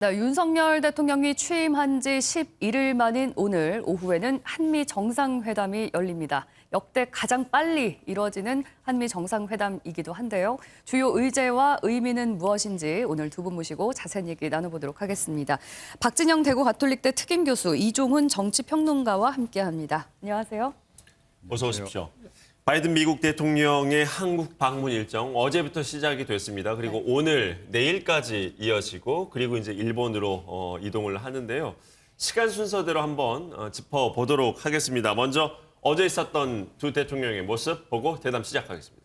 네, 윤석열 대통령이 취임한 지 11일 만인 오늘 오후에는 한미 정상회담이 열립니다. 역대 가장 빨리 이뤄지는 한미 정상회담이기도 한데요. 주요 의제와 의미는 무엇인지 오늘 두 분 모시고 자세한 얘기 나눠보도록 하겠습니다. 박진영 대구 가톨릭대 특임 교수, 이종훈 정치평론가와 함께합니다. 안녕하세요. 어서 오십시오. 바이든 미국 대통령의 한국 방문 일정 어제부터 시작이 됐습니다. 그리고 오늘, 내일까지 이어지고 그리고 이제 일본으로 이동을 하는데요. 시간 순서대로 한번 짚어보도록 하겠습니다. 먼저 어제 있었던 두 대통령의 모습 보고 대담 시작하겠습니다.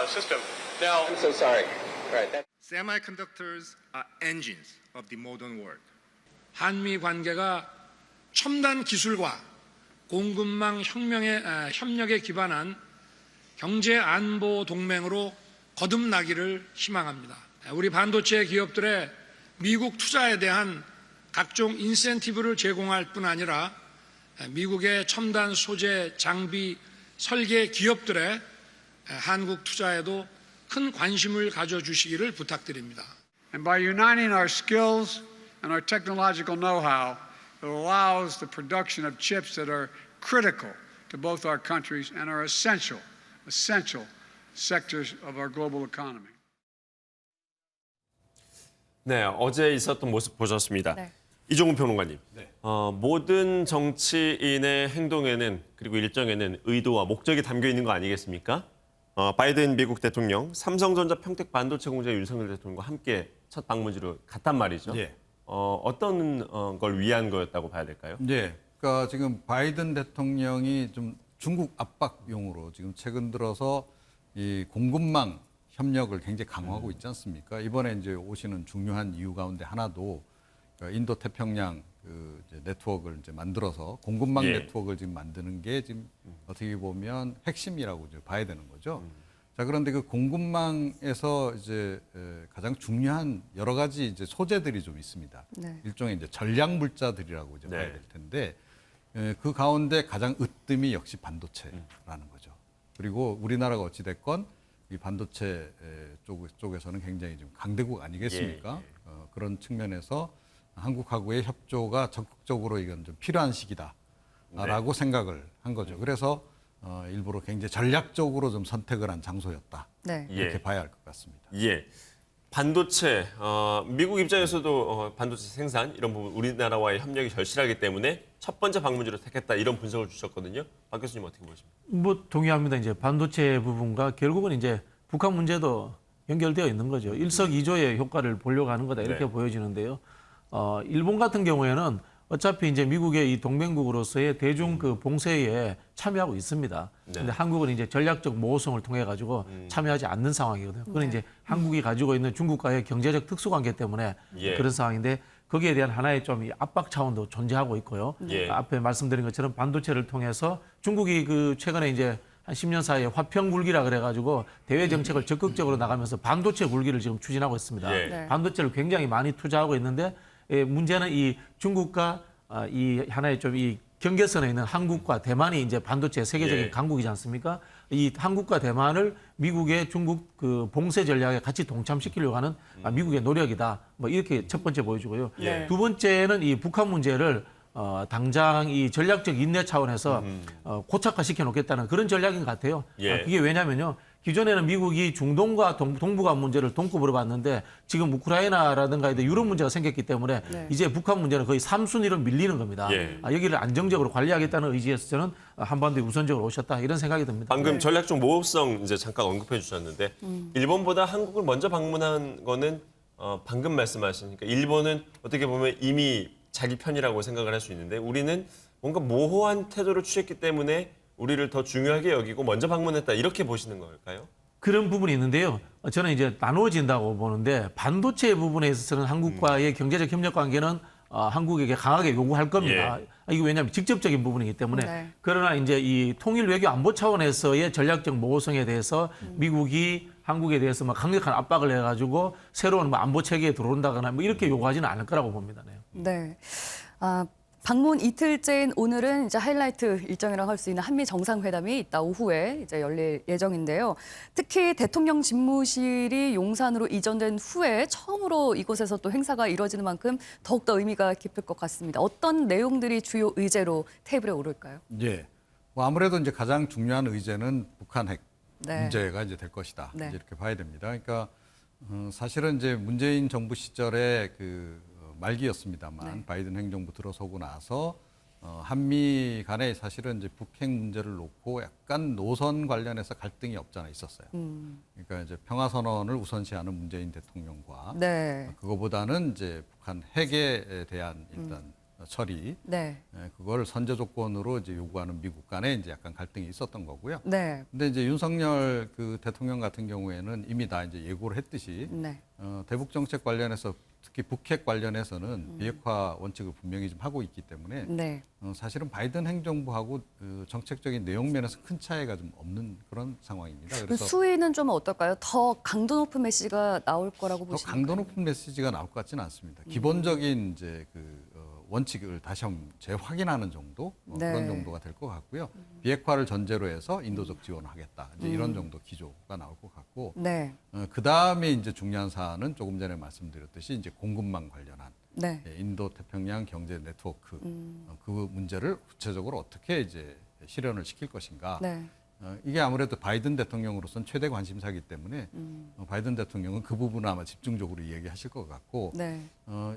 System. Now, I'm so sorry. Right. semiconductors are engines of the modern world. 한미 관계가 첨단 기술과 공급망 협력에 기반한 경제 안보 동맹으로 거듭나기를 희망합니다. 우리 반도체 기업들의 미국 투자에 대한 각종 인센티브를 제공할 뿐 아니라 미국의 첨단 소재, 장비, 설계 기업들의 한국 투자에도 큰 관심을 가져주시기를 부탁드립니다. And by uniting our skills and our technological know-how, it allows the production of chips that are critical to both our countries and are essential sectors of our global economy. 네, 어제 있었던 모습 보셨습니다. 네. 이종훈 평론가님, 모든 정치인의 행동에는 그리고 일정에는 의도와 목적이 담겨 있는 거 아니겠습니까? 바이든 미국 대통령, 삼성전자 평택 반도체 공장 윤석열 대통령과 함께 첫 방문지로 갔단 말이죠. 예. 어떤 걸 위한 거였다고 봐야 될까요? 예. 그러니까 지금 바이든 대통령이 좀 중국 압박용으로 지금 최근 들어서 이 공급망 협력을 굉장히 강화하고 있지 않습니까? 이번에 이제 오시는 중요한 이유 가운데 하나도 인도 태평양 이제 네트워크를 이제 만들어서 공급망 네트워크를 지금 만드는 게 지금 어떻게 보면 핵심이라고 이제 봐야 되는 거죠. 자, 그런데 그 공급망에서 이제 가장 중요한 여러 가지 이제 소재들이 좀 있습니다. 네. 일종의 이제 전략 물자들이라고 이제 봐야 될 텐데 그 가운데 가장 으뜸이 역시 반도체라는 거죠. 그리고 우리나라가 어찌 됐건 이 반도체 쪽에서는 굉장히 좀 강대국 아니겠습니까? 그런 측면에서 한국하고의 협조가 적극적으로 이건 좀 필요한 시기다라고 생각을 한 거죠. 그래서 일부러 굉장히 전략적으로 좀 선택을 한 장소였다. 네. 이렇게 봐야 할 것 같습니다. 예. 반도체, 미국 입장에서도 반도체 생산 이런 부분 우리나라와의 협력이 절실하기 때문에 첫 번째 방문지로 택했다 이런 분석을 주셨거든요. 박 교수님 어떻게 보십니까? 뭐 동의합니다. 이제 반도체 부분과 결국은 이제 북한 문제도 연결되어 있는 거죠. 일석이조의 효과를 보려고 하는 거다 이렇게 보여지는데요. 일본 같은 경우에는 어차피 이제 미국의 이 동맹국으로서의 대중 그 봉쇄에 참여하고 있습니다. 그런데 한국은 이제 전략적 모호성을 통해 가지고 참여하지 않는 상황이거든요. 그건 이제 한국이 가지고 있는 중국과의 경제적 특수관계 때문에 그런 상황인데 거기에 대한 하나의 좀 압박 차원도 존재하고 있고요. 앞에 말씀드린 것처럼 반도체를 통해서 중국이 그 최근에 이제 한 10년 사이에 화평 굴기라 그래가지고 대외 정책을 적극적으로 나가면서 반도체 굴기를 지금 추진하고 있습니다. 반도체를 굉장히 많이 투자하고 있는데 문제는 이 중국과 이 하나의 좀 이 경계선에 있는 한국과 대만이 이제 반도체 세계적인 강국이지 않습니까? 이 한국과 대만을 미국의 중국 그 봉쇄 전략에 같이 동참시키려고 하는 미국의 노력이다. 뭐 이렇게 첫 번째 보여주고요. 두 번째는 이 북한 문제를 당장 이 전략적 인내 차원에서 고착화시켜 놓겠다는 그런 전략인 것 같아요. 그게 왜냐면요. 기존에는 미국이 중동과 동북아 문제를 동급으로 봤는데 지금 우크라이나라든가 유럽 문제가 생겼기 때문에 이제 북한 문제는 거의 3순위로 밀리는 겁니다. 여기를 안정적으로 관리하겠다는 의지에서 저는 한반도에 우선적으로 오셨다 이런 생각이 듭니다. 방금 전략적 모호성 이제 잠깐 언급해 주셨는데 일본보다 한국을 먼저 방문한 거는 방금 말씀하시니까 일본은 어떻게 보면 이미 자기 편이라고 생각을 할 수 있는데 우리는 뭔가 모호한 태도를 취했기 때문에 우리를 더 중요하게 여기고 먼저 방문했다 이렇게 보시는 걸까요? 그런 부분이 있는데요. 저는 이제 나누어진다고 보는데 반도체 부분에 있어서는 한국과의 경제적 협력 관계는 한국에게 강하게 요구할 겁니다. 이게 왜냐하면 직접적인 부분이기 때문에. 그러나 이제 이 통일 외교 안보 차원에서의 전략적 모호성에 대해서 미국이 한국에 대해서 막 강력한 압박을 해가지고 새로운 뭐 안보 체계에 들어온다거나 뭐 이렇게 요구하지는 않을 거라고 봅니다. 네. 방문 이틀째인 오늘은 이제 하이라이트 일정이라고 할 수 있는 한미 정상회담이 이따 오후에 이제 열릴 예정인데요. 특히 대통령 집무실이 용산으로 이전된 후에 처음으로 이곳에서 또 행사가 이뤄지는 만큼 더욱더 의미가 깊을 것 같습니다. 어떤 내용들이 주요 의제로 테이블에 오를까요? 예. 뭐 아무래도 이제 가장 중요한 의제는 북한 핵 네. 문제가 이제 될 것이다. 네. 이제 이렇게 봐야 됩니다. 그러니까 사실은 이제 문재인 정부 시절에 말기였습니다만 네. 바이든 행정부 들어서고 나서 한미 간에 사실은 이제 북핵 문제를 놓고 약간 노선 관련해서 갈등이 없잖아 있었어요. 그러니까 이제 평화 선언을 우선시하는 문재인 대통령과 네. 그거보다는 이제 북한 핵에 대한 일단 처리, 네. 그걸 선제 조건으로 이제 요구하는 미국 간에 이제 약간 갈등이 있었던 거고요. 네. 근데 이제 윤석열 대통령 같은 경우에는 이미 다 이제 예고를 했듯이 네. 대북 정책 관련해서 특히 북핵 관련해서는 비핵화 원칙을 분명히 좀 하고 있기 때문에 네. 사실은 바이든 행정부하고 정책적인 내용 면에서 큰 차이가 좀 없는 그런 상황입니다. 그 그래서 수위는 좀 어떨까요? 더 강도 높은 메시지가 나올 거라고 더 보시나요? 강도 높은 메시지가 나올 것 같지는 않습니다. 기본적인 이제 원칙을 다시 한번 재확인하는 정도 네. 그런 정도가 될 것 같고요. 비핵화를 전제로 해서 인도적 지원을 하겠다. 이제 이런 정도 기조가 나올 것 같고 네. 그 다음에 이제 중요한 사안은 조금 전에 말씀드렸듯이 이제 공급망 관련한 네. 인도 태평양 경제 네트워크 그 문제를 구체적으로 어떻게 이제 실현을 시킬 것인가. 네. 이게 아무래도 바이든 대통령으로서는 최대 관심사이기 때문에 바이든 대통령은 그 부분을 아마 집중적으로 얘기하실 것 같고 네.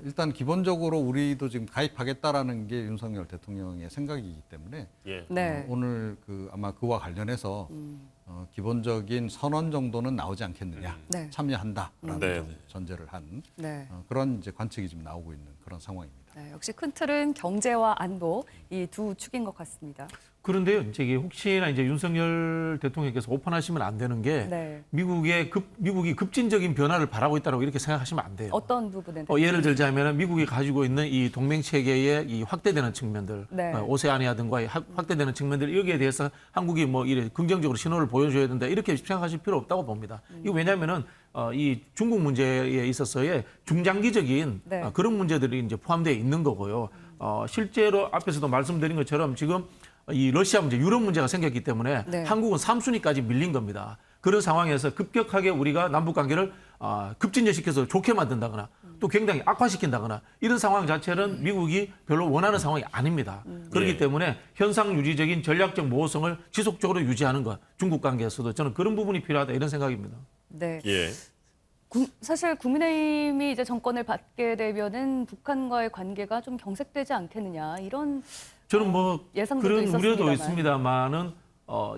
일단 기본적으로 우리도 지금 가입하겠다라는 게 윤석열 대통령의 생각이기 때문에 예. 네. 오늘 아마 그와 관련해서 기본적인 선언 정도는 나오지 않겠느냐 네. 참여한다라는 네. 좀 전제를 한 네. 그런 이제 관측이 지금 나오고 있는 그런 상황입니다. 네, 역시 큰 틀은 경제와 안보 이 두 축인 것 같습니다. 그런데요, 이제 혹시나 이제 윤석열 대통령께서 오판하시면 안 되는 게 네. 미국이 급진적인 변화를 바라고 있다고 이렇게 생각하시면 안 돼요. 어떤 부분에 예를 들자면 미국이 가지고 있는 이 동맹 체계의 이 확대되는 측면들, 네. 오세아니아 등과의 확대되는 측면들 여기에 대해서 한국이 뭐 이래 긍정적으로 신호를 보여줘야 된다 이렇게 생각하실 필요 없다고 봅니다. 이거 왜냐하면은 이 중국 문제에 있어서의 중장기적인 네. 그런 문제들이 이제 포함되어 있는 거고요. 실제로 앞에서도 말씀드린 것처럼 지금 이 러시아 문제, 유럽 문제가 생겼기 때문에 네. 한국은 3순위까지 밀린 겁니다. 그런 상황에서 급격하게 우리가 남북 관계를 급진전시켜서 좋게 만든다거나 또 굉장히 악화시킨다거나 이런 상황 자체는 미국이 별로 원하는 상황이 아닙니다. 그렇기 예. 때문에 현상 유지적인 전략적 모호성을 지속적으로 유지하는 것, 중국 관계에서도 저는 그런 부분이 필요하다 이런 생각입니다. 네. 예. 사실 국민의힘이 이제 정권을 받게 되면은 북한과의 관계가 좀 경색되지 않겠느냐 이런 저는 뭐 예상도 그런 우려도 있었습니다만. 있습니다만은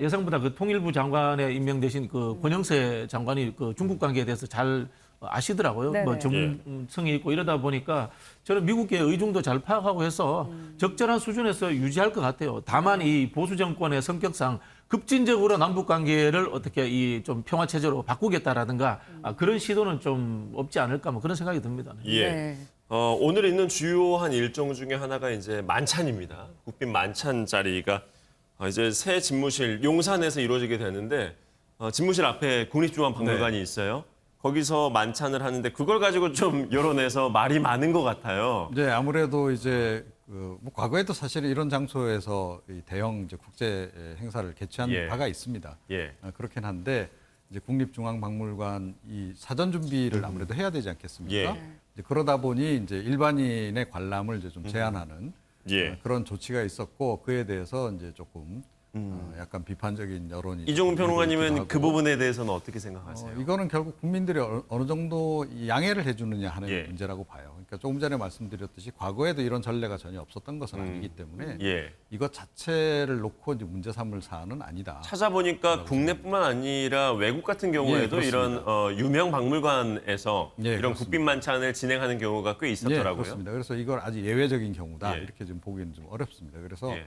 예상보다 그 통일부 장관에 임명되신 그 권영세 장관이 그 중국 관계에 대해서 잘 아시더라고요. 네네. 뭐 전문성이 있고 이러다 보니까 저는 미국의 의중도 잘 파악하고 해서 적절한 수준에서 유지할 것 같아요. 다만 이 보수 정권의 성격상 급진적으로 남북 관계를 어떻게 이 좀 평화 체제로 바꾸겠다라든가 그런 시도는 좀 없지 않을까 뭐 그런 생각이 듭니다. 네. 예. 네. 오늘 있는 주요한 일정 중에 하나가 이제 만찬입니다. 국빈 만찬 자리가 이제 새 집무실 용산에서 이루어지게 되는데 집무실 앞에 국립중앙박물관이 있어요. 거기서 만찬을 하는데 그걸 가지고 좀 여론에서 말이 많은 것 같아요. 네, 아무래도 이제 뭐 과거에도 사실 이런 장소에서 이 대형 이제 국제 행사를 개최한 예. 바가 있습니다. 예. 그렇긴 한데 이제 국립중앙박물관 이 사전 준비를 아무래도 해야 되지 않겠습니까? 예. 이제 그러다 보니 이제 일반인의 관람을 이제 좀 제한하는 예. 그런 조치가 있었고 그에 대해서 이제 조금 약간 비판적인 여론이 이종훈 좀 평론가님은 일고 있기도 그 하고. 부분에 대해서는 어떻게 생각하세요? 이거는 결국 국민들이 어느 정도 이 양해를 해주느냐 하는 예. 문제라고 봐요. 그러니까 조금 전에 말씀드렸듯이 과거에도 이런 전례가 전혀 없었던 것은 아니기 때문에 예. 이것 자체를 놓고 이제 문제 삼을 사안은 아니다. 찾아보니까 국내뿐만 아니라 외국 같은 경우에도 예, 이런 유명 박물관에서 예, 이런 그렇습니다. 국빈 만찬을 진행하는 경우가 꽤 예, 있었더라고요. 그렇습니다. 그래서 이걸 아주 예외적인 경우다 예. 이렇게 좀 보기는 좀 어렵습니다. 그래서 예.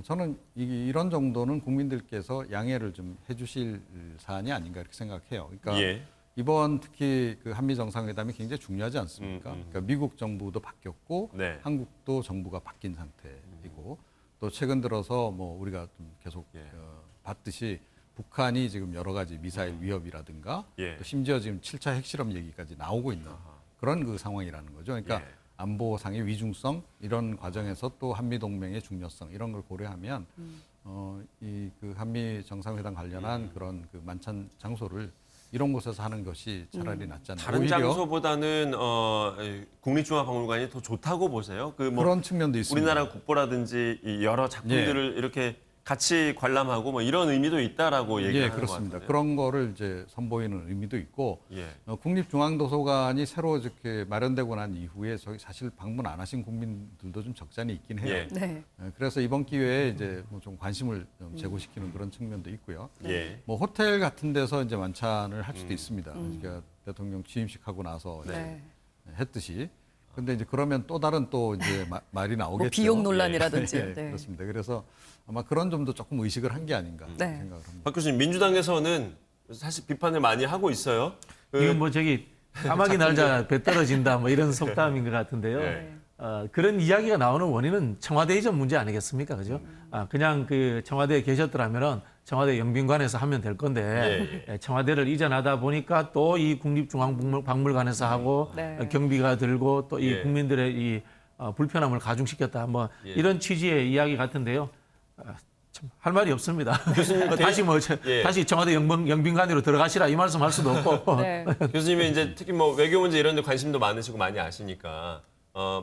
저는 이런 정도는 국민들께서 양해를 좀 해주실 사안이 아닌가 이렇게 생각해요. 그러니까 예. 이번 특히 그 한미 정상회담이 굉장히 중요하지 않습니까? 그러니까 미국 정부도 바뀌었고 네. 한국도 정부가 바뀐 상태이고 또 최근 들어서 뭐 우리가 좀 계속 예. 봤듯이 북한이 지금 여러 가지 미사일 위협이라든가 예. 또 심지어 지금 7차 핵실험 얘기까지 나오고 있는 그런 그 상황이라는 거죠. 그러니까 예. 안보상의 위중성 이런 과정에서 또 한미 동맹의 중요성 이런 걸 고려하면 이 그 한미 정상회담 관련한 그런 그 만찬 장소를 이런 곳에서 하는 것이 차라리 낫지 않나. 다른 오히려 장소보다는 국립중앙박물관이 더 좋다고 보세요. 그 뭐 그런 측면도 있습니다. 우리나라 국보라든지 이 여러 작품들을 이렇게 같이 관람하고 뭐 이런 의미도 있다라고 얘기하는 예, 것 그렇습니다. 같은데요. 그런 거를 이제 선보이는 의미도 있고 예. 국립중앙도서관이 새로 이렇게 마련되고 난 이후에 저희 사실 방문 안 하신 국민들도 좀 적잖이 있긴 해요. 예. 네. 그래서 이번 기회에 이제 뭐 좀 관심을 좀 제고시키는 그런 측면도 있고요. 예. 뭐 호텔 같은 데서 이제 만찬을 할 수도 있습니다. 그러니까 대통령 취임식하고 나서 이제 네. 했듯이. 근데 이제 그러면 또 다른 또 이제 말이 나오겠죠. 뭐 비용 논란이라든지. 예, 네. 그렇습니다. 그래서 아마 그런 점도 조금 의식을 한 게 아닌가 네. 생각을 합니다. 박 교수님, 민주당에서는 사실 비판을 많이 하고 있어요. 이건 뭐 저기 까마귀 날자 배 떨어진다 뭐 이런 속담인 것 같은데요. 네. 그런 이야기가 나오는 원인은 청와대 이전 문제 아니겠습니까, 그죠? 그냥 그 청와대에 계셨더라면은 청와대 영빈관에서 하면 될 건데 청와대를 이전하다 보니까 또 이 국립중앙박물관에서 하고 네. 경비가 들고 또 이 예. 국민들의 이 불편함을 가중시켰다 뭐 이런 취지의 이야기 같은데요. 참 할 말이 없습니다. 교수님, 다시 뭐 예. 다시 청와대 영빈관으로 들어가시라 이 말씀 할 수도 없고. 네. 교수님이 이제 특히 뭐 외교 문제 이런 데 관심도 많으시고 많이 아시니까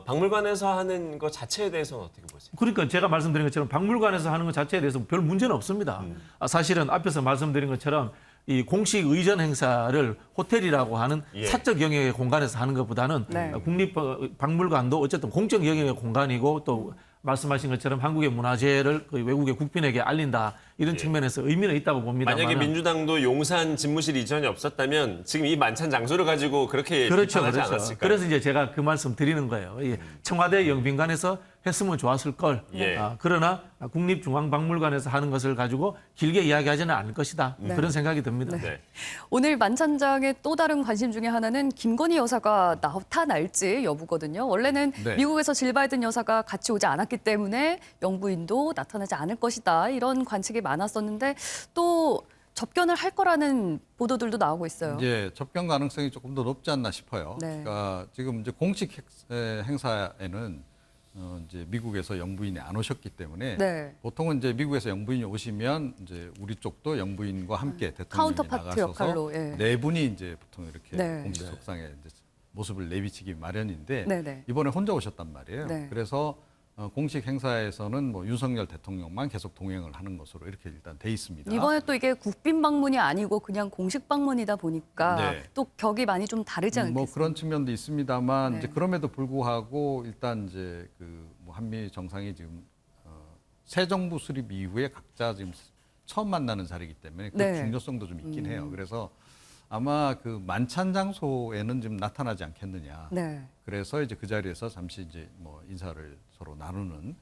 박물관에서 하는 것 자체에 대해서는 어떻게 보세요? 그러니까 제가 말씀드린 것처럼 박물관에서 하는 것 자체에 대해서 별 문제는 없습니다. 사실은 앞에서 말씀드린 것처럼 이 공식 의전 행사를 호텔이라고 하는 예. 사적 영역의 공간에서 하는 것보다는 네. 국립박물관도 어쨌든 공적 영역의 공간이고 또 말씀하신 것처럼 한국의 문화재를 그 외국의 국빈에게 알린다 이런 측면에서 의미는 있다고 봅니다만 만약에 민주당도 용산 집무실 이전이 없었다면 지금 이 만찬 장소를 가지고 그렇게 그렇죠, 비판하지 그렇죠. 않았을까요? 그래서 이제 제가 그 말씀 드리는 거예요. 이 청와대 영빈관에서 했으면 좋았을 걸. 예. 그러나 국립중앙박물관에서 하는 것을 가지고 길게 이야기하지는 않을 것이다. 그런 생각이 듭니다. 네. 오늘 만찬장의 또 다른 관심 중에 하나는 김건희 여사가 나타날지 여부거든요. 원래는 네. 미국에서 질 바이든 여사가 같이 오지 않았기 때문에 영부인도 나타나지 않을 것이다. 이런 관측이 많았었는데 또 접견을 할 거라는 보도들도 나오고 있어요. 이제 접견 가능성이 조금 더 높지 않나 싶어요. 네. 그러니까 지금 이제 공식 행사에는 이제 미국에서 영부인이 안 오셨기 때문에 네. 보통은 이제 미국에서 영부인이 오시면 이제 우리 쪽도 영부인과 함께 대통령이 카운터파트 나가셔서 역할로, 예. 네 분이 이제 보통 이렇게 네. 공식 속상에 이제 모습을 내비치기 마련인데 네, 네. 이번에 혼자 오셨단 말이에요. 네. 그래서 공식 행사에서는 뭐 윤석열 대통령만 계속 동행을 하는 것으로 이렇게 일단 돼 있습니다. 이번에 또 이게 국빈 방문이 아니고 그냥 공식 방문이다 보니까 네. 또 격이 많이 좀 다르지 않겠습니까? 뭐 그런 측면도 있습니다만 네. 이제 그럼에도 불구하고 일단 이제 그 뭐 한미 정상이 지금 새 정부 수립 이후에 각자 지금 처음 만나는 자리이기 때문에 그 네. 중요성도 좀 있긴 해요. 그래서 아마 그 만찬 장소에는 좀 나타나지 않겠느냐. 네. 그래서 이제 그 자리에서 잠시 이제 뭐 인사를 서로 나누는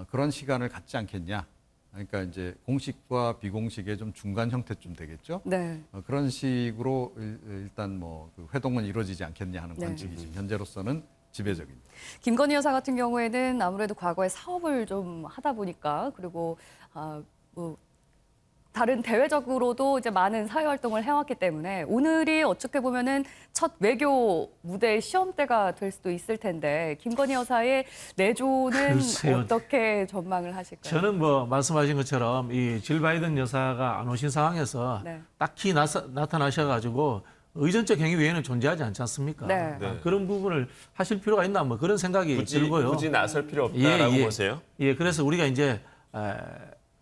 그런 시간을 갖지 않겠냐. 그러니까 이제 공식과 비공식의 좀 중간 형태쯤 되겠죠. 네. 그런 식으로 일단 뭐 그 회동은 이루어지지 않겠냐 하는 네. 관측이 지금 현재로서는 지배적입니다. 김건희 여사 같은 경우에는 아무래도 과거에 사업을 좀 하다 보니까 그리고 뭐 다른 대외적으로도 이제 많은 사회 활동을 해왔기 때문에 오늘이 어떻게 보면은 첫 외교 무대의 시험대가 될 수도 있을 텐데 김건희 여사의 내조는 글쎄요. 어떻게 전망을 하실까요? 저는 뭐 말씀하신 것처럼 이 질 바이든 여사가 안 오신 상황에서 네. 딱히 나타나셔가지고 의전적 행위 외에는 존재하지 않지 않습니까? 네. 네. 그런 부분을 하실 필요가 있나 뭐 그런 생각이 들고요. 굳이 나설 필요 없다라고 예, 예. 보세요? 예, 그래서 우리가 이제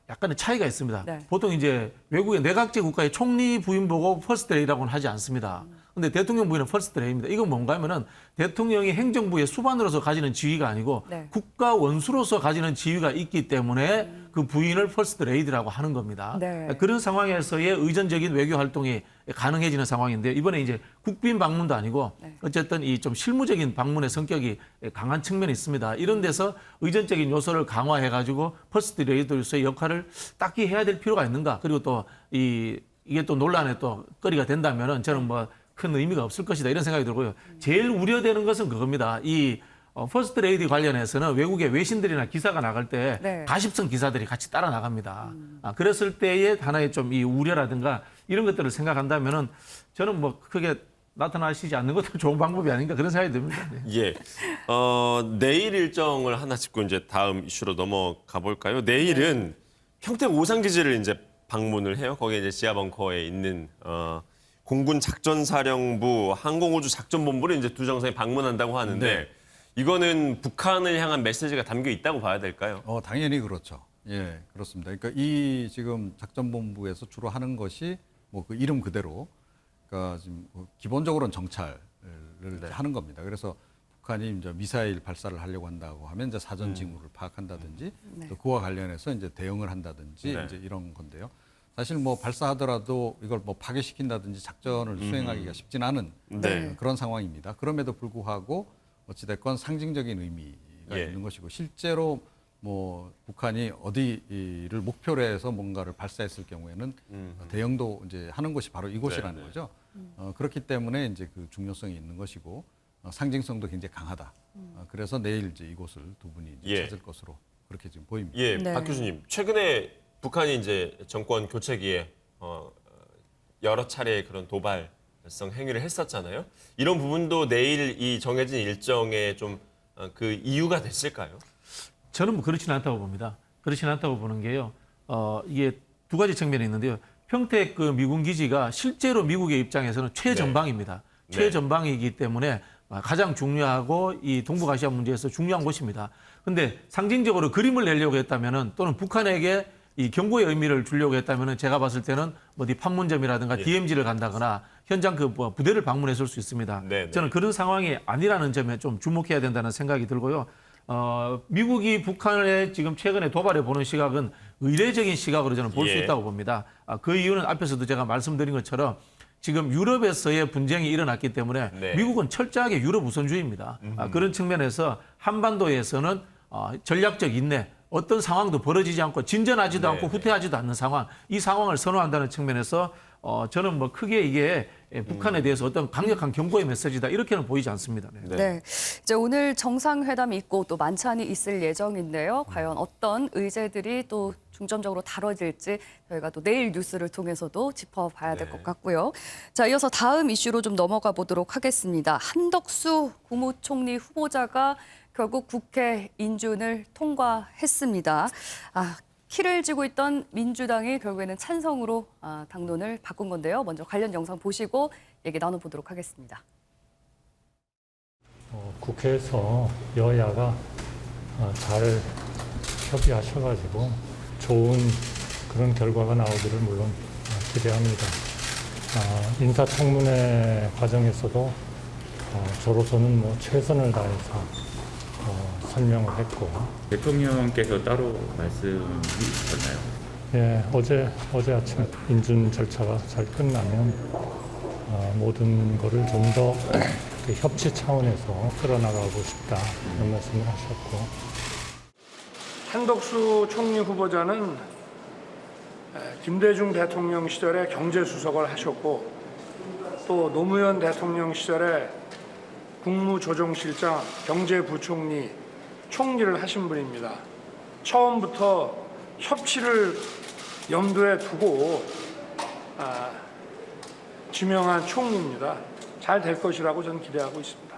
약간의 차이가 있습니다. 네. 보통 이제 외국의 내각제 국가의 총리 부인 보고 퍼스트 레이라고는 하지 않습니다. 근데 대통령 부인은 퍼스트 레이입니다. 이건 뭔가 하면은 대통령이 행정부의 수반으로서 가지는 지위가 아니고 네. 국가 원수로서 가지는 지위가 있기 때문에 그 부인을 퍼스트 레이디라고 하는 겁니다. 네. 그런 상황에서의 의전적인 외교 활동이 가능해지는 상황인데 이번에 이제 국빈 방문도 아니고 네. 어쨌든 이 좀 실무적인 방문의 성격이 강한 측면이 있습니다. 이런 데서 의전적인 요소를 강화해가지고 퍼스트 레이더로서의 역할을 딱히 해야 될 필요가 있는가? 그리고 또 이게 또 논란의 또 거리가 된다면은 저는 뭐 큰 의미가 없을 것이다 이런 생각이 들고요. 제일 우려되는 것은 그겁니다. 이 퍼스트 레이디 관련해서는 외국의 외신들이나 기사가 나갈 때 네. 가십성 기사들이 같이 따라 나갑니다. 그랬을 때의 하나의 좀 이 우려라든가 이런 것들을 생각한다면은 저는 뭐 크게 나타나시지 않는 것도 좋은 방법이 아닌가 그런 생각이 듭니다. 네. 예. 내일 일정을 하나 짚고 이제 다음 이슈로 넘어가 볼까요? 내일은 평택 오산기지를 이제 방문을 해요. 거기에 이제 지하 벙커에 있는 공군 작전사령부 항공우주 작전본부를 이제 두 정상이 방문한다고 하는데 네. 이거는 북한을 향한 메시지가 담겨 있다고 봐야 될까요? 당연히 그렇죠. 예, 그렇습니다. 그러니까 이 지금 작전본부에서 주로 하는 것이 뭐 그 이름 그대로, 그러니까 지금 기본적으로는 정찰을 하는 겁니다. 그래서 북한이 이제 미사일 발사를 하려고 한다고 하면 이제 사전 징후를 파악한다든지 또 그와 관련해서 이제 대응을 한다든지 네. 이제 이런 건데요. 사실 뭐 발사하더라도 이걸 뭐 파괴시킨다든지 작전을 수행하기가 쉽진 않은 네. 그런 상황입니다. 그럼에도 불구하고 어찌됐건 상징적인 의미가 예. 있는 것이고 실제로 뭐 북한이 어디를 목표로 해서 뭔가를 발사했을 경우에는 대응도 이제 하는 곳이 바로 이곳이라는 네, 네. 거죠. 그렇기 때문에 이제 그 중요성이 있는 것이고 상징성도 굉장히 강하다. 그래서 내일 이제 이곳을 두 분이 이제 예. 찾을 것으로 그렇게 지금 보입니다. 예, 네. 박 교수님. 최근에 북한이 이제 정권 교체기에 여러 차례 그런 도발성 행위를 했었잖아요. 이런 부분도 내일 이 정해진 일정에 좀 그 이유가 됐을까요? 저는 뭐 그렇지는 않다고 봅니다. 그렇지는 않다고 보는 게요. 이게 두 가지 측면이 있는데요. 평택 그 미군 기지가 실제로 미국의 입장에서는 최전방입니다. 네. 최전방이기 때문에 가장 중요하고 이 동북아시아 문제에서 중요한 곳입니다. 근데 상징적으로 그림을 내려고 했다면은 또는 북한에게 이 경고의 의미를 주려고 했다면은 제가 봤을 때는 어디 판문점이라든가 예. DMZ를 간다거나 현장 그 부대를 방문했을 수 있습니다. 네, 네. 저는 그런 상황이 아니라는 점에 좀 주목해야 된다는 생각이 들고요. 미국이 북한에 지금 최근에 도발해 보는 시각은 의례적인 시각으로 저는 볼 수 예. 있다고 봅니다. 그 이유는 앞에서도 제가 말씀드린 것처럼 지금 유럽에서의 분쟁이 일어났기 때문에 네. 미국은 철저하게 유럽 우선주의입니다. 그런 측면에서 한반도에서는 전략적 인내, 어떤 상황도 벌어지지 않고 진전하지도 네, 않고 네. 후퇴하지도 않는 상황, 이 상황을 선호한다는 측면에서 저는 뭐 크게 이게 북한에 대해서 어떤 강력한 경고의 메시지다 이렇게는 보이지 않습니다. 네. 네. 네, 이제 오늘 정상회담이 있고 또 만찬이 있을 예정인데요. 과연 어떤 의제들이 또 중점적으로 다뤄질지 저희가 또 내일 뉴스를 통해서도 짚어봐야 될 것 네. 같고요. 자, 이어서 다음 이슈로 좀 넘어가 보도록 하겠습니다. 한덕수 국무총리 후보자가 결국 국회 인준을 통과했습니다. 키를 쥐고 있던 민주당이 결국에는 찬성으로 당론을 바꾼 건데요. 먼저 관련 영상 보시고 얘기 나눠보도록 하겠습니다. 국회에서 여야가 잘 협의하셔가지고 좋은 그런 결과가 나오기를 물론 기대합니다. 인사청문회 과정에서도 저로서는 뭐 최선을 다해서 설명을 했고. 대통령께서 따로 말씀이 있었나요? 예, 어제 아침 인준 절차가 잘 끝나면 모든 거를 좀 더 협치 차원에서 끌어나가고 싶다 이런 말씀을 하셨고. 한덕수 총리 후보자는 김대중 대통령 시절에 경제수석을 하셨고 또 노무현 대통령 시절에 국무조정실장, 경제부총리, 총리를 하신 분입니다. 처음부터 협치를 염두에 두고 지명한 총리입니다. 잘 될 것이라고 저는 기대하고 있습니다.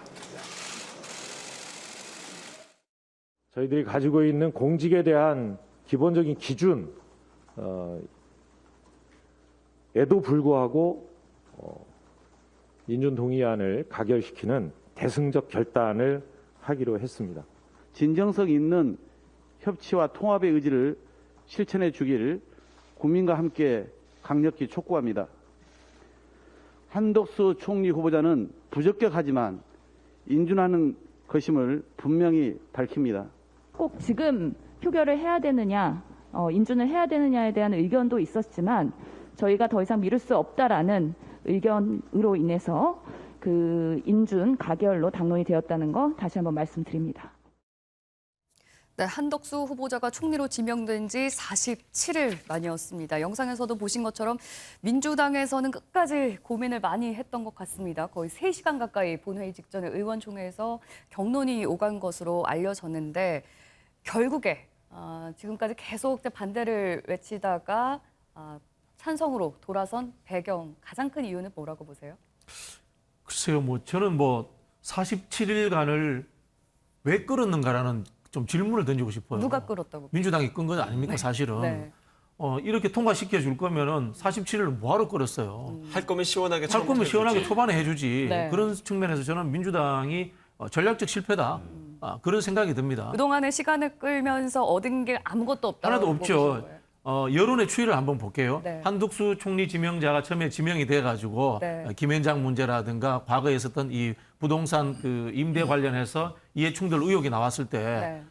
저희들이 가지고 있는 공직에 대한 기본적인 기준, 에도 불구하고 인준 동의안을 가결시키는 대승적 결단을 하기로 했습니다. 진정성 있는 협치와 통합의 의지를 실천해 주기를 국민과 함께 강력히 촉구합니다. 한덕수 총리 후보자는 부적격하지만 인준하는 것임을 분명히 밝힙니다. 꼭 지금 표결을 해야 되느냐, 인준을 해야 되느냐에 대한 의견도 있었지만 저희가 더 이상 미룰 수 없다라는 의견으로 인해서 그 인준 가결로 당론이 되었다는 거 다시 한번 말씀드립니다. 네, 한덕수 후보자가 총리로 지명된 지 47일 만이었습니다. 영상에서도 보신 것처럼 민주당에서는 끝까지 고민을 많이 했던 것 같습니다. 거의 3시간 가까이 본회의 직전에 의원총회에서 경론이 오간 것으로 알려졌는데 결국에 지금까지 계속 반대를 외치다가 찬성으로 돌아선 배경, 가장 큰 이유는 뭐라고 보세요? 글쎄요, 뭐 저는 뭐 47일간을 왜 끌었는가라는 좀 질문을 던지고 싶어요. 누가 끌었다고? 민주당이 끈 건 아닙니까, 네. 사실은. 네. 이렇게 통과시켜 줄 거면은 47일을 뭐하러 끌었어요. 할 거면 시원하게 할 거면 시원하게 초반에 해주지. 네. 그런 측면에서 저는 민주당이 전략적 실패다. 그런 생각이 듭니다. 그동안의 시간을 끌면서 얻은 게 아무것도 없다고 하나도 보시는 없죠. 거예요. 여론의 추이를 한번 볼게요. 네. 한덕수 총리 지명자가 처음에 지명이 돼가지고 네. 김현장 문제라든가 과거에 있었던 이 부동산 그 임대 관련해서 이해충돌 의혹이 나왔을 때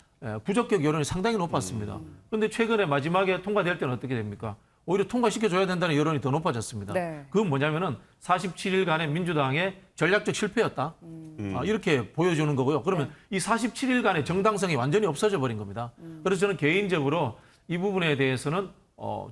부적격 여론이 상당히 높았습니다. 그런데 최근에 마지막에 통과될 때는 어떻게 됩니까? 오히려 통과시켜줘야 된다는 여론이 더 높아졌습니다. 네. 그건 뭐냐면은 47일간의 민주당의 전략적 실패였다. 이렇게 보여주는 거고요. 그러면 이 47일간의 정당성이 완전히 없어져 버린 겁니다. 그래서 저는 개인적으로 이 부분에 대해서는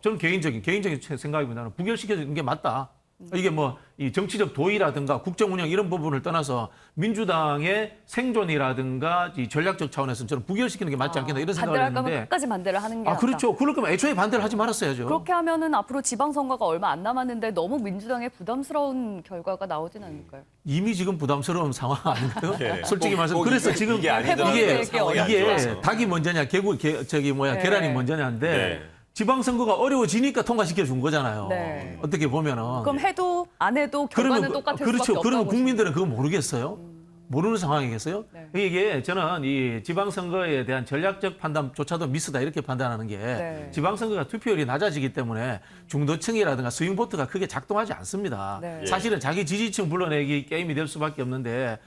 저는 개인적인 생각입니다는 부결시켜주는 게 맞다. 이게 뭐 이 정치적 도의라든가 국정 운영 이런 부분을 떠나서 민주당의 생존이라든가 이 전략적 차원에서는 저는 부결시키는 게 맞지 않겠나 이런 생각을 반대를 할 거면 했는데. 끝까지 반대를 하는 게 낫다. 그렇죠. 그럴 거면 애초에 반대를 하지 말았어야죠. 그렇게 하면은 앞으로 지방선거가 얼마 안 남았는데 너무 민주당에 부담스러운 결과가 나오진 않을까요? 이미 지금 부담스러운 상황 아닌가요? 네. 솔직히 말해서 꼭 그래서 지금 이게 아니더라도 상황이 안 이게 좋아서. 닭이 먼저냐 네. 계란이 먼저냐인데 네. 지방선거가 어려워지니까 통과시켜 준 거잖아요. 네. 어떻게 보면은. 그럼 해도 안 해도 결과는 똑같을 수밖에 그렇죠. 없다고 그러면 보시는 국민들은 그거 모르겠어요? 모르는 상황이겠어요? 네. 이게 저는 이 지방선거에 대한 전략적 판단조차도 미스다 이렇게 판단하는 게 네. 지방선거가 투표율이 낮아지기 때문에 중도층이라든가 스윙보트가 크게 작동하지 않습니다. 네. 사실은 자기 지지층 불러내기 게임이 될 수밖에 없는데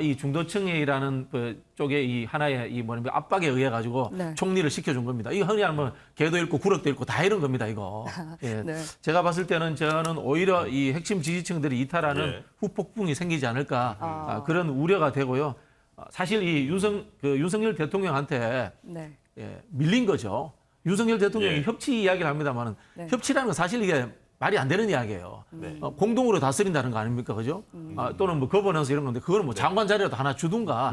이 중도층이라는 그 쪽에 이 하나의 이 뭐냐면 압박에 의해 가지고 네. 총리를 시켜준 겁니다. 이거 흔히 하면 개도 잃고 구력도 잃고 다 이런 겁니다. 이거. 예. 네. 제가 봤을 때는 저는 오히려 이 핵심 지지층들이 이탈하는 예. 후폭풍이 생기지 않을까 그런 우려가 되고요. 사실 이 윤석열 대통령한테 네. 밀린 거죠. 윤석열 대통령이 예. 협치 이야기를 합니다만 네. 협치라는 건 사실 이게 말이 안 되는 이야기예요. 네. 공동으로 다스린다는 거 아닙니까, 그죠? 또는 뭐 거버넌스 이런 건데 그거는 뭐 장관 자리라도 하나 주든가.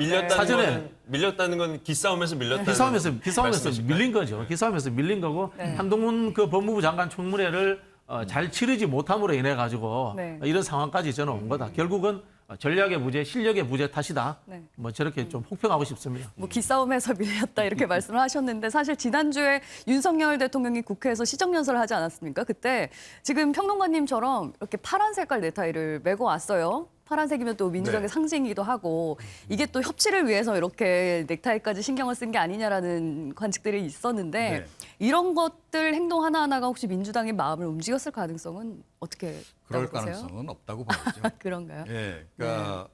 밀렸다는 건 기싸움에서 밀렸다는 기싸움에서 말씀이실까요? 밀린 거죠. 기싸움에서 밀린 거고 한동훈 그 법무부 장관 청문회를 잘 치르지 못함으로 인해 가지고 네. 이런 상황까지 저는 온 거다. 결국은 전략의 부재, 실력의 부재 탓이다. 네. 뭐 저렇게 좀 혹평하고 싶습니다. 뭐 기싸움에서 밀렸다 이렇게 말씀을 하셨는데 사실 지난주에 윤석열 대통령이 국회에서 시정연설을 하지 않았습니까? 그때 지금 평론가님처럼 이렇게 파란 색깔 넥타이를 메고 왔어요. 파란색이면 또 민주당의 네. 상징이기도 하고 이게 또 협치를 위해서 이렇게 넥타이까지 신경을 쓴 게 아니냐라는 관측들이 있었는데 네. 이런 것들 행동 하나하나가 혹시 민주당의 마음을 움직였을 가능성은 어떻게 그럴 보세요? 가능성은 없다고 봐야죠. 그런가요? 예, 그러니까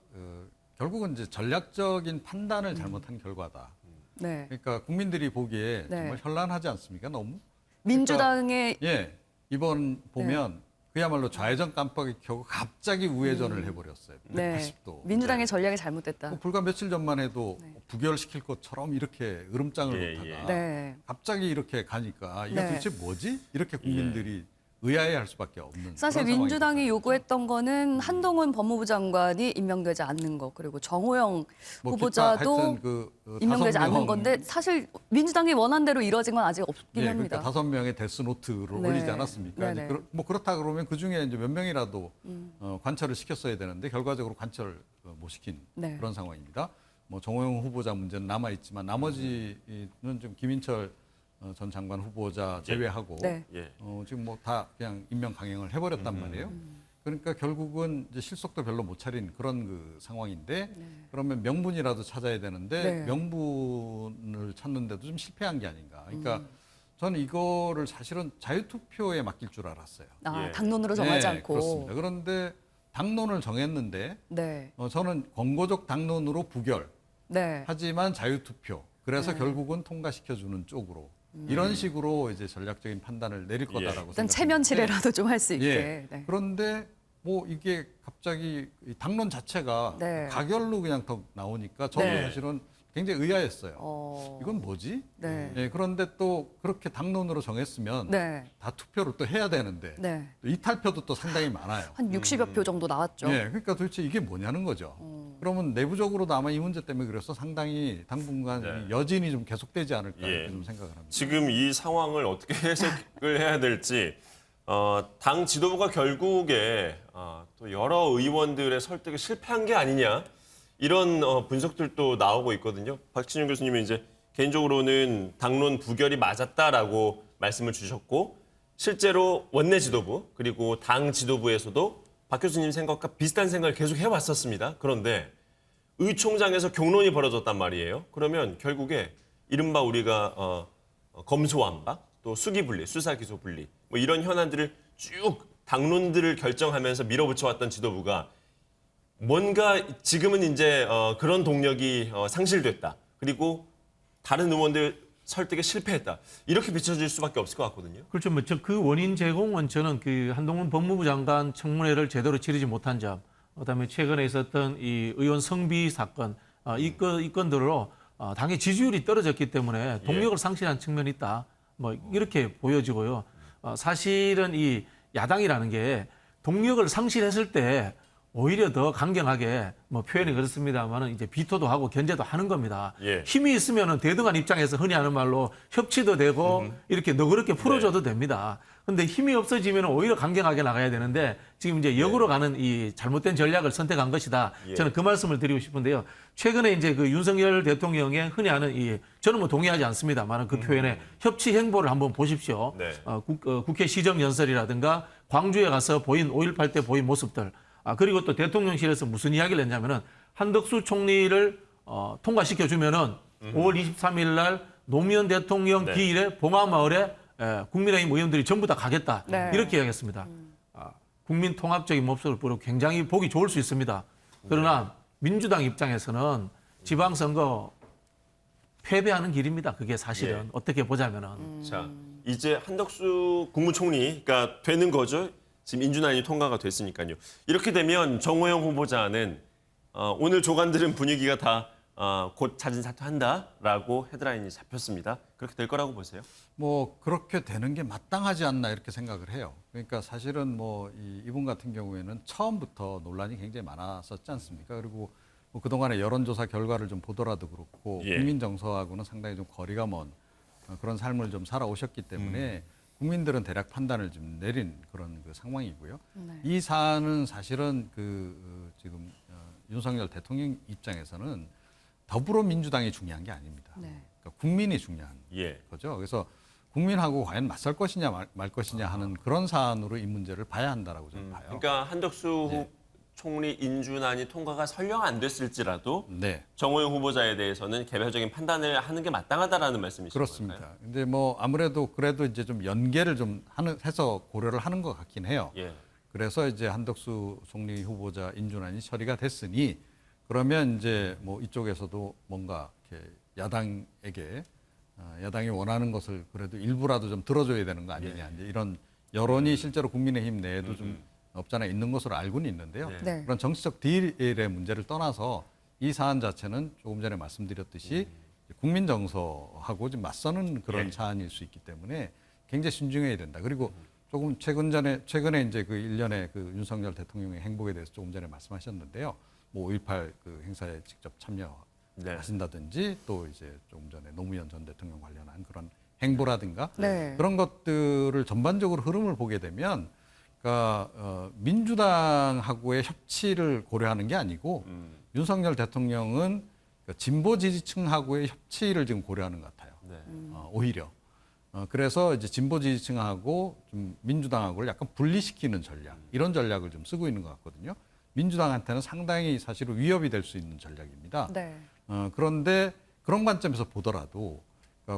결국은 이제 전략적인 판단을 잘못한 결과다. 네. 그러니까 국민들이 보기에 네. 정말 현란하지 않습니까? 너무. 민주당의 예, 이번 보면 그야말로 좌회전 깜빡이 켜고 갑자기 우회전을 해버렸어요. 180도. 민주당의 전략이 잘못됐다. 불과 며칠 전만 해도 부결시킬 것처럼 이렇게 으름장을 놓다가 네. 갑자기 이렇게 가니까 이게 네. 도대체 뭐지? 이렇게 국민들이 의아해할 수밖에 없는. 사실 그런 민주당이 상황이죠. 요구했던 거는 한동훈 법무부 장관이 임명되지 않는 거 그리고 정호영 뭐 후보자도 하여튼 임명되지 5명, 않는 건데 사실 민주당이 원한 대로 이뤄진 건 아직 없긴 예, 합니다. 그러니까 5명의 데스노트를 네. 올리지 않았습니까? 네네. 이제 뭐 그렇다 그러면 그 중에 이제 몇 명이라도 관철을 시켰어야 되는데 결과적으로 관철 못 시킨 네. 그런 상황입니다. 뭐 정호영 후보자 문제는 남아 있지만 나머지는 좀 김인철 전 장관 후보자 제외하고 네. 지금 뭐 다 그냥 임명 강행을 해버렸단 말이에요. 그러니까 결국은 이제 실속도 별로 못 차린 그런 그 상황인데 그러면 명분이라도 찾아야 되는데 네. 명분을 찾는데도 좀 실패한 게 아닌가. 그러니까 저는 이거를 사실은 자유투표에 맡길 줄 알았어요. 아, 당론으로 정하지 네, 않고. 그렇습니다. 그런데 당론을 정했는데 네. 저는 권고적 당론으로 부결. 네. 하지만 자유투표. 그래서 결국은 통과시켜주는 쪽으로 이런 식으로 이제 전략적인 판단을 내릴 거다라고 일단 생각합니다. 체면치레라도 좀 할 수 있게. 예. 네. 그런데 뭐 이게 갑자기 이 당론 자체가 네. 가결로 그냥 더 나오니까 저도 네. 사실은 굉장히 의아했어요. 이건 뭐지? 네. 예, 그런데 또 그렇게 당론으로 정했으면 네. 다 투표를 또 해야 되는데 네. 또 이탈표도 또 상당히 많아요. 한 60여 표 정도 나왔죠. 예, 그러니까 도대체 이게 뭐냐는 거죠. 그러면 내부적으로도 아마 이 문제 때문에 그래서 상당히 당분간 이 여진이 좀 계속되지 않을까 이렇게 좀 생각을 합니다. 지금 이 상황을 어떻게 해석을 해야 될지 당 지도부가 결국에 또 여러 의원들의 설득에 실패한 게 아니냐 이런 분석들도 나오고 있거든요. 박진영 교수님은 이제 개인적으로는 당론 부결이 맞았다라고 말씀을 주셨고 실제로 원내 지도부 그리고 당 지도부에서도 박 교수님 생각과 비슷한 생각을 계속 해왔었습니다. 그런데 의총장에서 격론이 벌어졌단 말이에요. 그러면 결국에 이른바 우리가 검소완박, 또 수기분리, 수사기소분리 뭐 이런 현안들을 쭉 당론들을 결정하면서 밀어붙여왔던 지도부가 뭔가 지금은 이제 그런 동력이 상실됐다. 그리고 다른 의원들 설득에 실패했다. 이렇게 비춰질 수밖에 없을 것 같거든요. 그렇죠. 뭐 그 원인 제공은 저는 그 한동훈 법무부 장관 청문회를 제대로 치르지 못한 점, 그다음에 최근에 있었던 이 의원 성비 사건, 이 건들로 당의 지지율이 떨어졌기 때문에 동력을 상실한 측면이 있다. 뭐 이렇게 보여지고요. 사실은 이 야당이라는 게 동력을 상실했을 때 오히려 더 강경하게 뭐 표현이 그렇습니다만은 이제 비토도 하고 견제도 하는 겁니다. 힘이 있으면은 대등한 입장에서 흔히 하는 말로 협치도 되고 이렇게 너그럽게 풀어줘도 됩니다. 근데 힘이 없어지면 오히려 강경하게 나가야 되는데 지금 이제 역으로 가는 이 잘못된 전략을 선택한 것이다. 저는 그 말씀을 드리고 싶은데요. 최근에 이제 그 윤석열 대통령의 흔히 하는 저는 뭐 동의하지 않습니다만은 그 표현에 협치 행보를 한번 보십시오. 국회 시정연설이라든가 광주에 가서 보인 5.18 때 보인 모습들. 그리고 또 대통령실에서 무슨 이야기를 했냐면은 한덕수 총리를 통과시켜주면은 5월 23일 날 노무현 대통령 기일에 봉화마을에 국민의힘 의원들이 전부 다 가겠다. 이렇게 이야기했습니다. 국민 통합적인 목소리를 부르고 굉장히 보기 좋을 수 있습니다. 그러나 민주당 입장에서는 지방선거 패배하는 길입니다. 그게 사실은 어떻게 보자면은. 자, 이제 한덕수 국무총리가 되는 거죠. 지금 인준안이 통과가 됐으니까요. 이렇게 되면 정호영 후보자는 오늘 조간들은 분위기가 다 곧 자진 사퇴한다라고 헤드라인이 잡혔습니다. 그렇게 될 거라고 보세요? 뭐 그렇게 되는 게 마땅하지 않나 이렇게 생각을 해요. 그러니까 사실은 뭐 이분 같은 경우에는 처음부터 논란이 굉장히 많았었지 않습니까? 그리고 뭐 그동안의 여론조사 결과를 좀 보더라도 그렇고 국민 정서하고는 상당히 좀 거리가 먼 그런 삶을 좀 살아오셨기 때문에 국민들은 대략 판단을 좀 내린 그런 그 상황이고요. 이 사안은 사실은 지금 윤석열 대통령 입장에서는 더불어민주당이 중요한 게 아닙니다. 그러니까 국민이 중요한 거죠. 그래서 국민하고 과연 맞설 것이냐 말 것이냐 하는 그런 사안으로 이 문제를 봐야 한다라고 저는 봐요. 그러니까 한덕수 총리 인준안이 통과가 설령 안 됐을지라도 정호영 후보자에 대해서는 개별적인 판단을 하는 게 마땅하다라는 말씀이신 그렇습니다. 건가요? 근데 뭐 아무래도 그래도 이제 좀 연계를 좀 해서 고려를 하는 것 같긴 해요. 그래서 이제 한덕수 총리 후보자 인준안이 처리가 됐으니 그러면 이제 뭐 이쪽에서도 뭔가 이렇게 야당에게 야당이 원하는 것을 그래도 일부라도 좀 들어줘야 되는 거 아니냐 이제 이런 여론이 실제로 국민의힘 내에도 좀 없잖아 있는 것으로 알고는 있는데요. 그런 정치적 딜의 문제를 떠나서 이 사안 자체는 조금 전에 말씀드렸듯이 국민 정서하고 좀 맞서는 그런 사안일 수 있기 때문에 굉장히 신중해야 된다. 그리고 조금 최근에 이제 그 일련의 그 윤석열 대통령의 행보에 대해서 조금 전에 말씀하셨는데요. 뭐 5.18 그 행사에 직접 참여하신다든지 또 이제 조금 전에 노무현 전 대통령 관련한 그런 행보라든가 그런 것들을 전반적으로 흐름을 보게 되면 그러니까 민주당하고의 협치를 고려하는 게 아니고 윤석열 대통령은 진보 지지층하고의 협치를 지금 고려하는 것 같아요. 오히려. 그래서 이제 진보 지지층하고 좀 민주당하고를 약간 분리시키는 전략, 이런 전략을 좀 쓰고 있는 것 같거든요. 민주당한테는 상당히 사실은 위협이 될 수 있는 전략입니다. 그런데 그런 관점에서 보더라도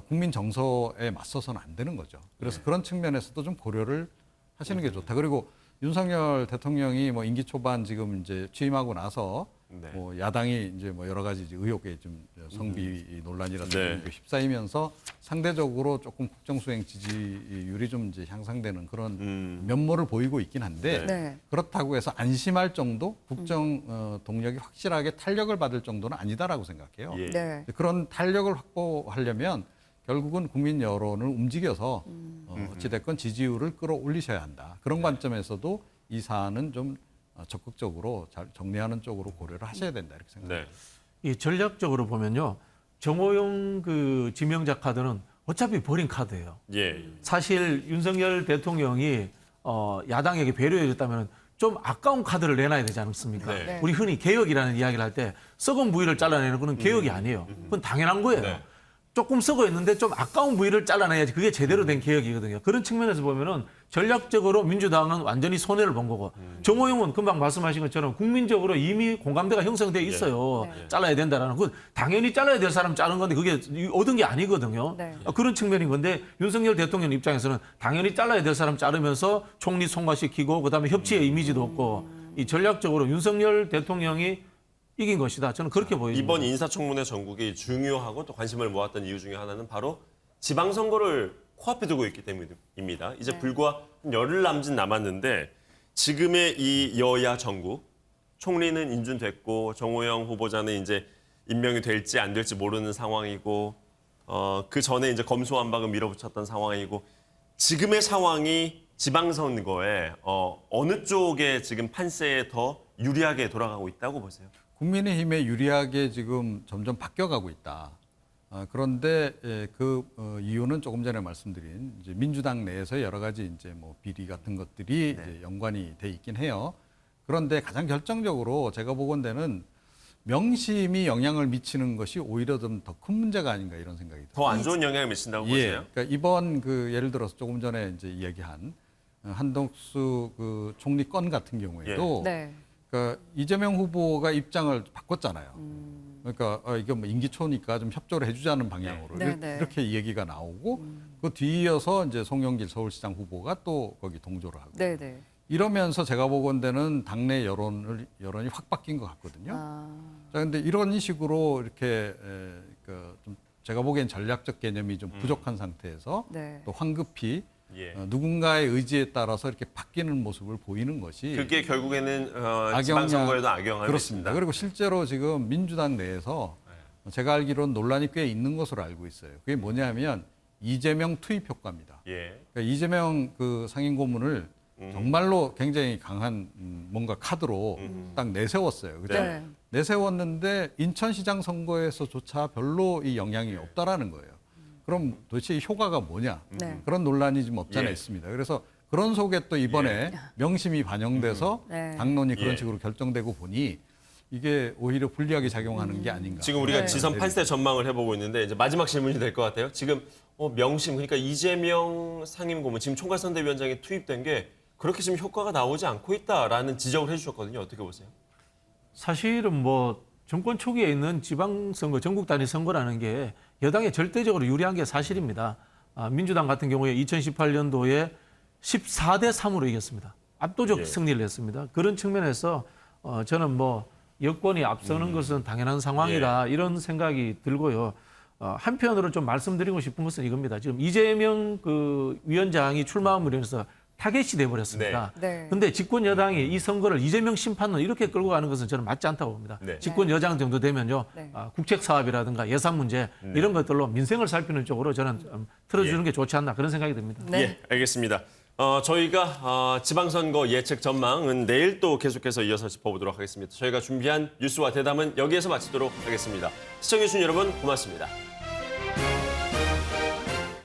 국민 정서에 맞서서는 안 되는 거죠. 그래서 그런 측면에서도 좀 고려를 하시는 게 좋다. 그리고 윤석열 대통령이 뭐 임기 초반 지금 이제 취임하고 나서 뭐 야당이 이제 뭐 여러 가지 이제 의혹에 좀 성비 논란이라든지 휩싸이면서 상대적으로 조금 국정수행 지지율이 좀 이제 향상되는 그런 면모를 보이고 있긴 한데 그렇다고 해서 안심할 정도 국정 동력이 확실하게 탄력을 받을 정도는 아니다라고 생각해요. 그런 탄력을 확보하려면 결국은 국민 여론을 움직여서 어찌됐건 지지율을 끌어올리셔야 한다. 그런 관점에서도 이 사안은 좀 적극적으로 잘 정리하는 쪽으로 고려를 하셔야 된다 이렇게 생각합니다. 이 전략적으로 보면요, 정호영 그 지명자 카드는 어차피 버린 카드예요. 사실 윤석열 대통령이 야당에게 배려해줬다면 좀 아까운 카드를 내놔야 되지 않습니까? 네. 우리 흔히 개혁이라는 이야기를 할 때 썩은 부위를 잘라내는 거는 개혁이 아니에요. 그건 당연한 거예요. 네. 조금 썩어 있는데 좀 아까운 부위를 잘라내야지 그게 제대로 된 개혁이거든요. 그런 측면에서 보면은 전략적으로 민주당은 완전히 손해를 본 거고 정호영은 금방 말씀하신 것처럼 국민적으로 이미 공감대가 형성돼 있어요. 잘라야 된다라는 건 당연히 잘라야 될 사람 자른 건데 그게 얻은 게 아니거든요. 네. 그런 측면인 건데 윤석열 대통령 입장에서는 당연히 잘라야 될 사람 자르면서 총리 통과시키고 그다음에 협치의 이미지도 없고 이 전략적으로 윤석열 대통령이 이긴 것이다. 저는 그렇게 보입니다. 이번 인사청문회 전국이 중요하고 또 관심을 모았던 이유 중에 하나는 바로 지방선거를 코앞에 두고 있기 때문입니다. 이제 불과 열흘 남짓 남았는데 지금의 이 여야 전국, 총리는 인준됐고 정호영 후보자는 이제 임명이 될지 안 될지 모르는 상황이고 그 전에 이제 검수완박은 밀어붙였던 상황이고 지금의 상황이 지방선거에 어느 쪽에 지금 판세에 더 유리하게 돌아가고 있다고 보세요? 국민의힘에 유리하게 지금 점점 바뀌어가고 있다. 그런데 그 이유는 조금 전에 말씀드린 이제 민주당 내에서 여러 가지 이제 뭐 비리 같은 것들이 이제 연관이 돼 있긴 해요. 그런데 가장 결정적으로 제가 보건대는 명심이 영향을 미치는 것이 오히려 좀 더 큰 문제가 아닌가 이런 생각이 들어요. 더 안 좋은 영향을 미친다고 보세요? 그러니까 이번 그 예를 들어서 조금 전에 이제 얘기한 한덕수 그 총리 건 같은 경우에도 네. 그러니까 이재명 후보가 입장을 바꿨잖아요. 그러니까 이게 뭐 임기초니까 좀 협조를 해주자는 방향으로 이렇게 얘기가 나오고 그 뒤이어서 이제 송영길 서울시장 후보가 또 거기 동조를 하고 네네. 이러면서 제가 보건대는 당내 여론이 확 바뀐 것 같거든요. 자, 근데 이런 식으로 이렇게 좀 제가 보기엔 전략적 개념이 좀 부족한 상태에서 또 황급히 누군가의 의지에 따라서 이렇게 바뀌는 모습을 보이는 것이 그게 결국에는 지방선거에도 악영향을 그렇습니다. 미친다. 그리고 실제로 지금 민주당 내에서 제가 알기로는 논란이 꽤 있는 것으로 알고 있어요. 그게 뭐냐면 이재명 투입 효과입니다. 그러니까 이재명 그 상임고문을 정말로 굉장히 강한 뭔가 카드로 딱 내세웠어요. 그죠? 네. 내세웠는데 인천시장 선거에서조차 별로 이 영향이 없다라는 거예요. 그럼 도대체 이 효과가 뭐냐? 그런 논란이 좀 없지 않아 있습니다. 그래서 그런 속에 또 이번에 명심이 반영돼서 당론이 그런 식으로 결정되고 보니 이게 오히려 불리하게 작용하는 게 아닌가. 지금 우리가 지선 판세 전망을 해보고 있는데 이제 마지막 질문이 될 것 같아요. 지금 명심 그러니까 이재명 상임고문 지금 총괄선대위원장이 투입된 게 그렇게 지금 효과가 나오지 않고 있다라는 지적을 해주셨거든요. 어떻게 보세요? 사실은 뭐 정권 초기에 있는 지방선거, 전국 단위 선거라는 게 여당에 절대적으로 유리한 게 사실입니다. 민주당 같은 경우에 2018년도에 14대 3으로 이겼습니다. 압도적 승리를 했습니다. 그런 측면에서 저는 뭐 여권이 앞서는 것은 당연한 상황이다 이런 생각이 들고요. 한편으로 좀 말씀드리고 싶은 것은 이겁니다. 지금 이재명 그 위원장이 출마함으로 인해서 타겟이 돼버렸습니다. 그런데 집권 여당이 이 선거를 이재명 심판론 이렇게 끌고 가는 것은 저는 맞지 않다고 봅니다. 집권 여당 정도 되면요, 국책 사업이라든가 예산 문제 이런 것들로 민생을 살피는 쪽으로 저는 틀어주는 게 좋지 않나 그런 생각이 듭니다. 예, 알겠습니다. 저희가 지방선거 예측 전망은 내일 또 계속해서 이어서 짚어보도록 하겠습니다. 저희가 준비한 뉴스와 대담은 여기에서 마치도록 하겠습니다. 시청해주신 여러분 고맙습니다.